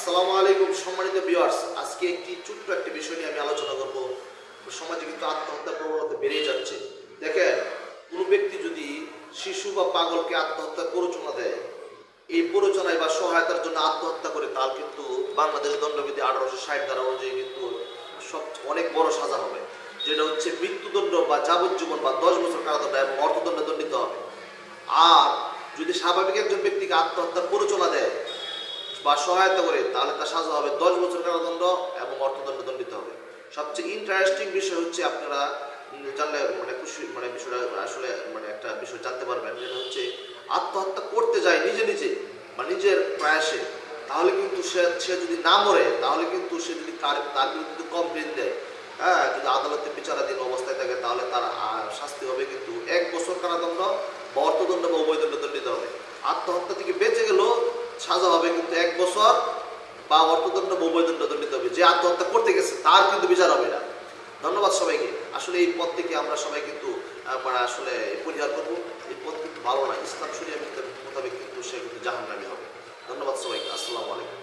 আসসালামু আলাইকুম সম্মানিত ভিউয়ার্স, আজকে ছোট্ট একটি বিষয় নিয়ে আমি আলোচনা করব। সমাজে কিন্তু আত্মহত্যা প্রবণতা বেড়ে যাচ্ছে। দেখেন, কোনো ব্যক্তি যদি শিশু বা পাগলকে আত্মহত্যা প্ররোচনা দেয়, এই প্ররোচনায় বা সহায়তার জন্য আত্মহত্যা করে, তার কিন্তু বাংলাদেশ দণ্ডবিধি 1860 ধারা অনুযায়ী কিন্তু সব অনেক বড় সাজা হবে, যেটা হচ্ছে মৃত্যুদণ্ড বা যাবজ্জীবন বা 10 বছর কারাদণ্ড এবং অর্থদণ্ড দণ্ডিত হবে। আর যদি স্বাভাবিক একজন ব্যক্তিকে আত্মহত্যার প্ররোচনা দেয় বা সহায়তা করে, তাহলে তার সাজা হবে 10 বছর কারাদণ্ড এবং অর্থদণ্ড দণ্ডিত হবে। সবচেয়ে ইন্টারেস্টিং বিষয় হচ্ছে, আপনারা জানলে খুশি বিষয়টা আসলে একটা বিষয় জানতে পারবেন, যেটা হচ্ছে আত্মহত্যা করতে যায় নিজে নিজে বা নিজের প্রয়াসে, তাহলে কিন্তু সে যদি না মরে, তাহলে কিন্তু সে যদি তার বিরুদ্ধে কমপ্লেন দেয়, হ্যাঁ, যদি আদালতে বিচারাধীন অবস্থায় থাকে, তাহলে তার শাস্তি হবে কিন্তু 1 বছর কারাদণ্ড বা অর্থদণ্ড বা উভয়দণ্ড দণ্ডিত হবে। আত্মহত্যা থেকে বেঁচে গেলেও সাজা হবে কিন্তু 1 বছর বা অর্থদণ্ড বা উভয়দণ্ড দণ্ডিত হবে। যে আত্মহত্যা করতে গেছে তার কিন্তু বিচার হবে না। ধন্যবাদ সবাইকে। আসলে এই পথ থেকে আমরা সবাই কিন্তু আসলে পরিহার করবো। এই পথ কিন্তু ভালো না, ইসলাম শরীয়ত মোতাবেক কিন্তু সে কিন্তু জাহান্নামী হবে। ধন্যবাদ সবাইকে। আসসালামু আলাইকুম।